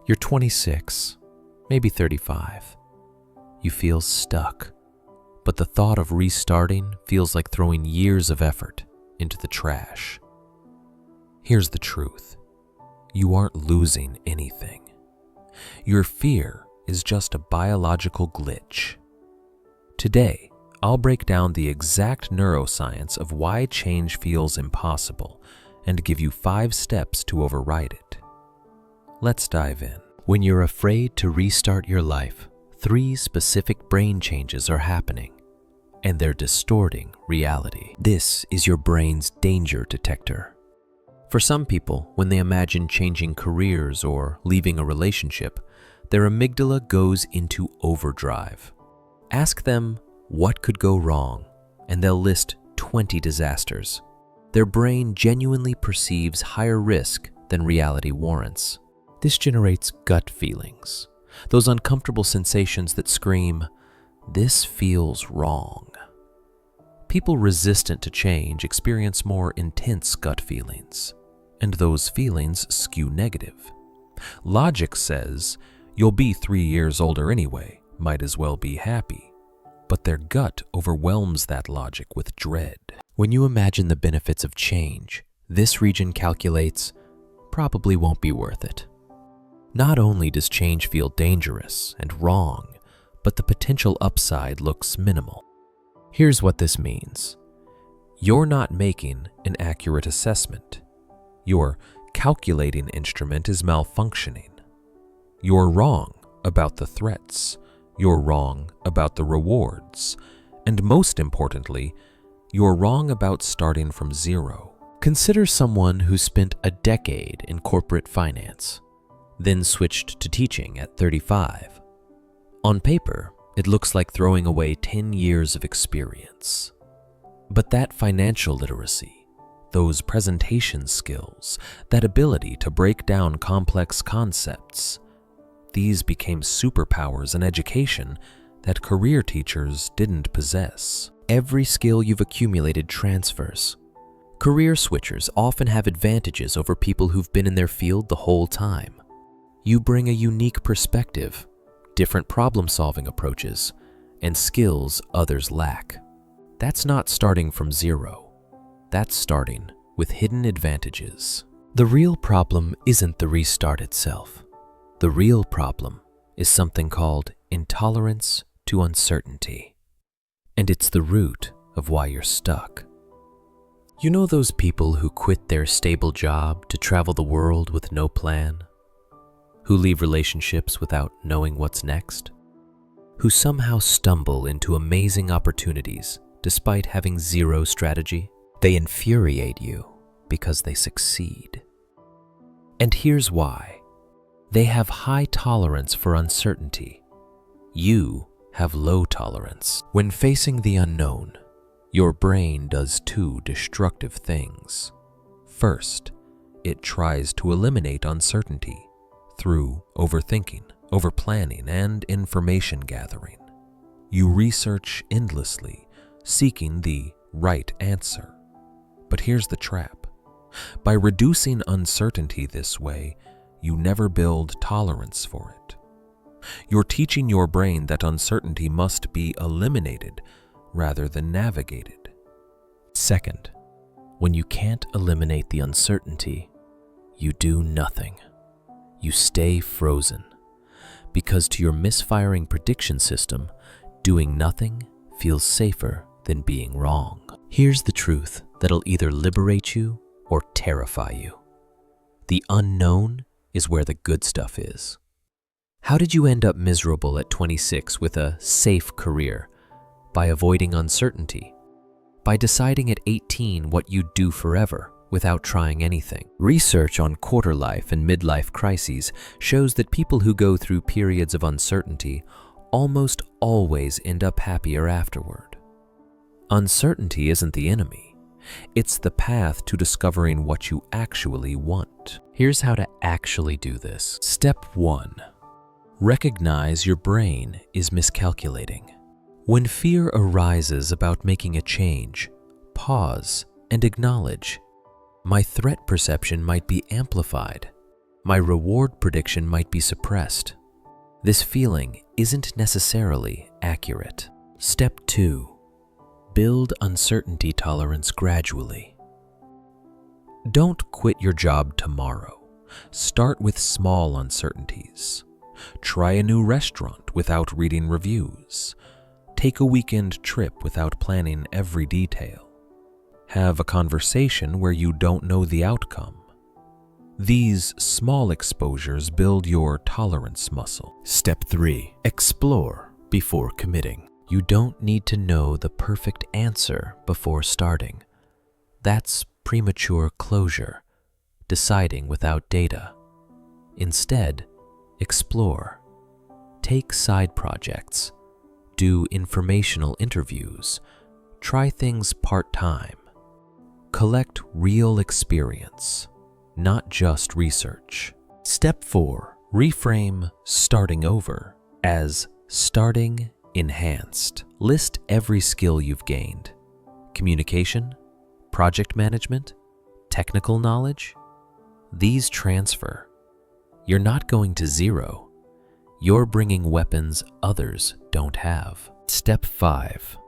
You're 26, maybe 35. You feel stuck, but the thought of restarting feels like throwing years of effort into the trash. Here's the truth. You aren't losing anything. Your fear is just a biological glitch. Today, I'll break down the exact neuroscience of why change feels impossible and give you 5 steps to override it. Let's dive in. When you're afraid to restart your life, 3 specific brain changes are happening, and they're distorting reality. This is your brain's danger detector. For some people, when they imagine changing careers or leaving a relationship, their amygdala goes into overdrive. Ask them what could go wrong, and they'll list 20 disasters. Their brain genuinely perceives higher risk than reality warrants. This generates gut feelings, those uncomfortable sensations that scream, "This feels wrong." People resistant to change experience more intense gut feelings, and those feelings skew negative. Logic says, "You'll be 3 years older anyway, might as well be happy." But their gut overwhelms that logic with dread. When you imagine the benefits of change, this region calculates, "Probably won't be worth it." Not only does change feel dangerous and wrong, but the potential upside looks minimal. Here's what this means. You're not making an accurate assessment. Your calculating instrument is malfunctioning. You're wrong about the threats. You're wrong about the rewards. And most importantly, you're wrong about starting from zero. Consider someone who spent a decade in corporate finance, then switched to teaching at 35. On paper, it looks like throwing away 10 years of experience. But that financial literacy, those presentation skills, that ability to break down complex concepts, these became superpowers in education that career teachers didn't possess. Every skill you've accumulated transfers. Career switchers often have advantages over people who've been in their field the whole time. You bring a unique perspective, different problem-solving approaches, and skills others lack. That's not starting from zero. That's starting with hidden advantages. The real problem isn't the restart itself. The real problem is something called intolerance to uncertainty. And it's the root of why you're stuck. You know those people who quit their stable job to travel the world with no plan? Who leave relationships without knowing what's next? Who somehow stumble into amazing opportunities despite having zero strategy? They infuriate you because they succeed. And here's why. They have high tolerance for uncertainty. You have low tolerance. When facing the unknown, your brain does 2 destructive things. First, it tries to eliminate uncertainty through overthinking, overplanning, and information gathering. You research endlessly, seeking the right answer. But here's the trap. By reducing uncertainty this way, you never build tolerance for it. You're teaching your brain that uncertainty must be eliminated rather than navigated. Second, when you can't eliminate the uncertainty, you do nothing. You stay frozen, because to your misfiring prediction system, doing nothing feels safer than being wrong. Here's the truth that'll either liberate you or terrify you. The unknown is where the good stuff is. How did you end up miserable at 26 with a safe career? By avoiding uncertainty. By deciding at 18 what you'd do forever without trying anything. Research on quarter life and midlife crises shows that people who go through periods of uncertainty almost always end up happier afterward. Uncertainty isn't the enemy. It's the path to discovering what you actually want. Here's how to actually do this. Step 1. Recognize your brain is miscalculating. When fear arises about making a change, pause and acknowledge. My threat perception might be amplified. My reward prediction might be suppressed. This feeling isn't necessarily accurate. Step 2. Build uncertainty tolerance gradually. Don't quit your job tomorrow. Start with small uncertainties. Try a new restaurant without reading reviews. Take a weekend trip without planning every detail. Have a conversation where you don't know the outcome. These small exposures build your tolerance muscle. Step 3. Explore before committing. You don't need to know the perfect answer before starting. That's premature closure, deciding without data. Instead, explore. Take side projects. Do informational interviews. Try things part-time. Collect real experience, not just research. Step 4. Reframe starting over as starting enhanced. List every skill you've gained. Communication, project management, technical knowledge. These transfer. You're not going to zero. You're bringing weapons others don't have. Step 5.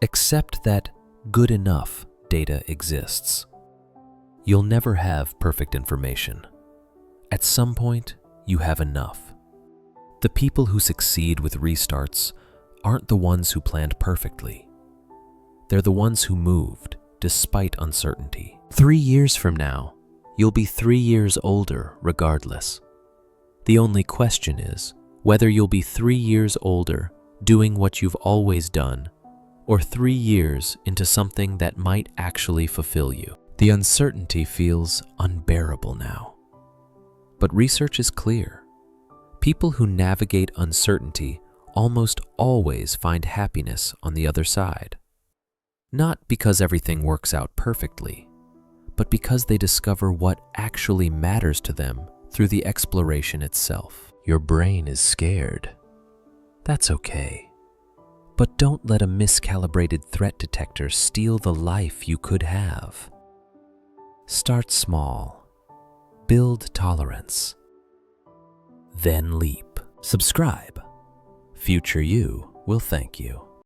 Accept that good enough data exists. You'll never have perfect information. At some point, you have enough. The people who succeed with restarts aren't the ones who planned perfectly. They're the ones who moved despite uncertainty. 3 years from now, you'll be 3 years older regardless. The only question is whether you'll be 3 years older doing what you've always done, or 3 years into something that might actually fulfill you. The uncertainty feels unbearable now. But research is clear. People who navigate uncertainty almost always find happiness on the other side. Not because everything works out perfectly, but because they discover what actually matters to them through the exploration itself. Your brain is scared. That's okay. But don't let a miscalibrated threat detector steal the life you could have. Start small. Build tolerance. Then leap. Subscribe. Future you will thank you.